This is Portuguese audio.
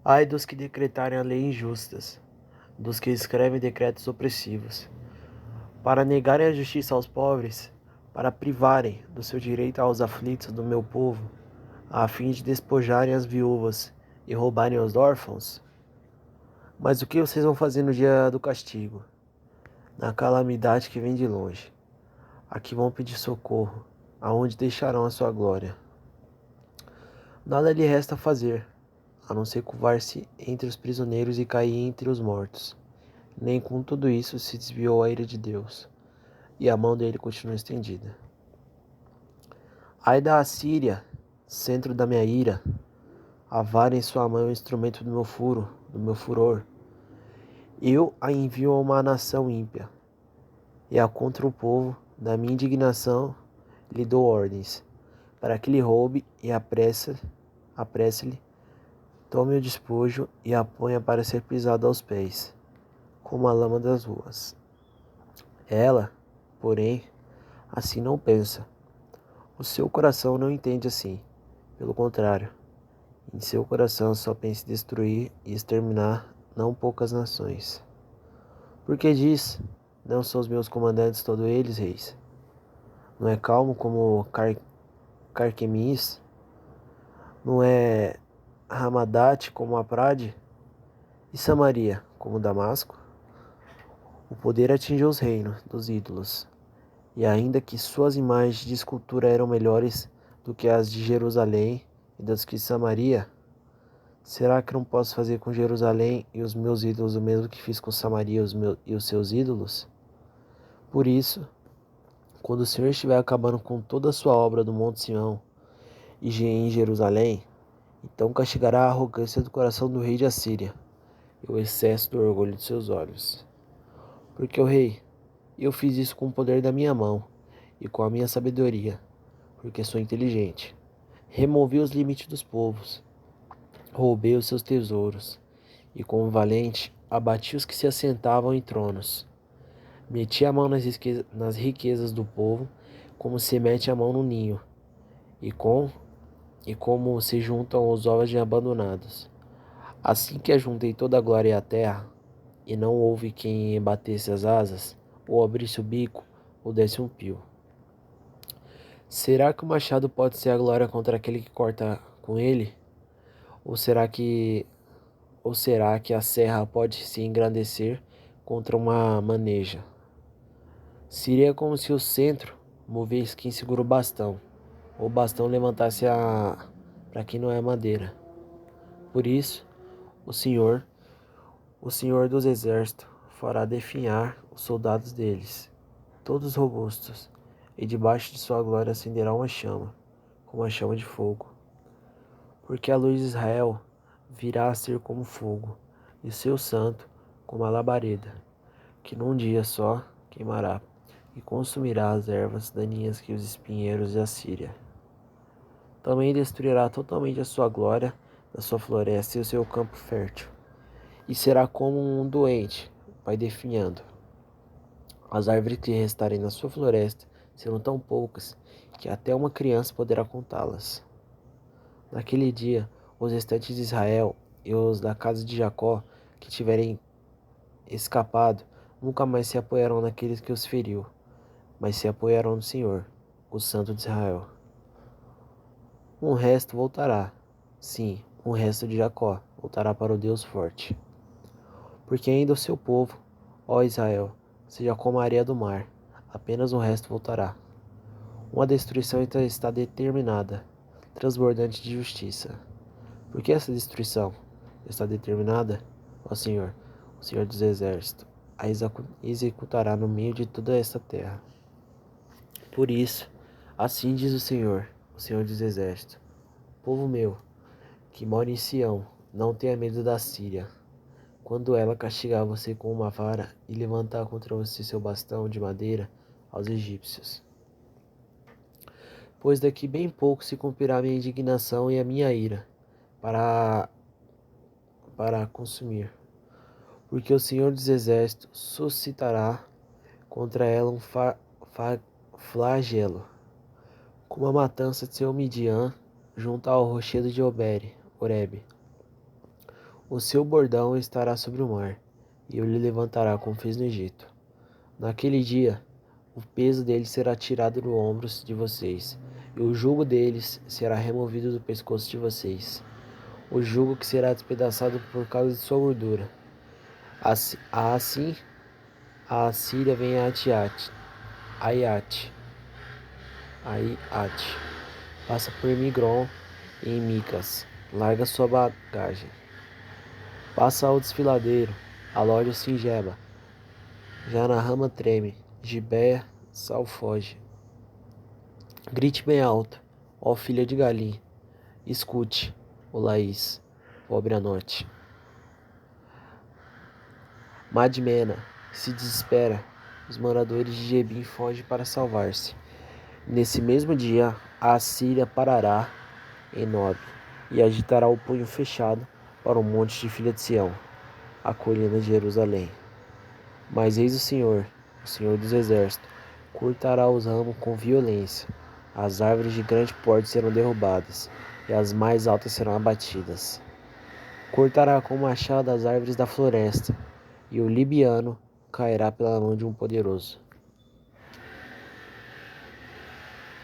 Ai dos que decretarem a lei injustas, dos que escrevem decretos opressivos, para negarem a justiça aos pobres, para privarem do seu direito aos aflitos do meu povo, a fim de despojarem as viúvas e roubarem os órfãos. Mas o que vocês vão fazer no dia do castigo, na calamidade que vem de longe? Aqui vão pedir socorro, aonde deixarão a sua glória? Nada lhe resta fazer, a não ser curvar-se entre os prisioneiros e cair entre os mortos. Nem com tudo isso se desviou a ira de Deus, e a mão dele continua estendida. Ai da Assíria, centro da minha ira, a vara em sua mão é o instrumento do meu furor. Eu a envio a uma nação ímpia, e a contra o povo da minha indignação lhe dou ordens, para que lhe roube e apresse-lhe, tome o despojo e a ponha para ser pisado aos pés, como a lama das ruas. Ela, porém, assim não pensa. O seu coração não entende assim. Pelo contrário, em seu coração só pensa em destruir e exterminar não poucas nações. Porque diz, não são os meus comandantes todos eles, reis? Não é calmo como Carquemis? Não é Ramadate como Aprade? E Samaria como Damasco? O poder atingiu os reinos dos ídolos, e ainda que suas imagens de escultura eram melhores do que as de Jerusalém e das que Samaria, será que não posso fazer com Jerusalém e os meus ídolos o mesmo que fiz com Samaria e os seus ídolos? Por isso, quando o Senhor estiver acabando com toda a sua obra do Monte Sião e em Jerusalém, então castigará a arrogância do coração do rei de Assíria e o excesso do orgulho de seus olhos. Porque o rei, eu fiz isso com o poder da minha mão e com a minha sabedoria, porque sou inteligente. Removi os limites dos povos, roubei os seus tesouros, e como valente abati os que se assentavam em tronos. Meti a mão nas riquezas do povo, como se mete a mão no ninho, e como se juntam os ovos de abandonados. Assim que ajuntei toda a glória à terra, e não houve quem batesse as asas, ou abrisse o bico, ou desse um pio. Será que o machado pode ser a glória contra aquele que corta com ele? Ou será que a serra pode se engrandecer contra uma maneja? Seria como se o centro movesse quem segura o bastão, ou o bastão levantasse para quem não é madeira. Por isso, o Senhor, o Senhor dos exércitos, fará definhar os soldados deles, todos robustos, e debaixo de sua glória acenderá uma chama, como a chama de fogo. Porque a luz de Israel virá a ser como fogo, e o seu santo como a labareda, que num dia só queimará e consumirá as ervas daninhas que os espinheiros da Síria. Também destruirá totalmente a sua glória da sua floresta e o seu campo fértil, e será como um doente, vai definhando. As árvores que restarem na sua floresta serão tão poucas que até uma criança poderá contá-las. Naquele dia, os restantes de Israel e os da casa de Jacó que tiverem escapado nunca mais se apoiarão naqueles que os feriu, mas se apoiarão no Senhor, o Santo de Israel. Um resto voltará, sim, um resto de Jacó voltará para o Deus forte. Porque ainda o seu povo, ó Israel, seja como a areia do mar, apenas um resto voltará. Uma destruição está determinada, transbordante de justiça. Por que essa destruição está determinada? Ó Senhor, o Senhor dos exércitos, a executará no meio de toda esta terra. Por isso, assim diz o Senhor dos exércitos: povo meu, que mora em Sião, não tenha medo da Síria. Quando ela castigar você com uma vara e levantar contra você seu bastão de madeira aos egípcios. Pois daqui bem pouco se cumprirá a minha indignação e a minha ira, para consumir. Porque o Senhor dos exércitos suscitará contra ela um flagelo, como a matança de seu Midian junto ao rochedo de Horebe. O seu bordão estará sobre o mar, e ele levantará como fez no Egito. Naquele dia, o peso deles será tirado dos ombros de vocês, e o jugo deles será removido do pescoço de vocês. O jugo que será despedaçado por causa de sua gordura. Assim, a Assíria vem a Aiate, passa por Migron e em Micas, larga sua bagagem. Passa ao desfiladeiro, a loja se engeba, já na rama treme, Gibéia sal foge. Grite bem alto, ó filha de Galim, escute, ó Laís, pobre a norte. Madmena se desespera, os moradores de Gebim fogem para salvar-se. Nesse mesmo dia, a Assíria parará em Nob e agitará o punho fechado para o monte de filha de Sião, a colina de Jerusalém. Mas eis o Senhor dos exércitos, cortará os ramos com violência. As árvores de grande porte serão derrubadas, e as mais altas serão abatidas. Cortará com machado as árvores da floresta, e o libiano cairá pela mão de um poderoso.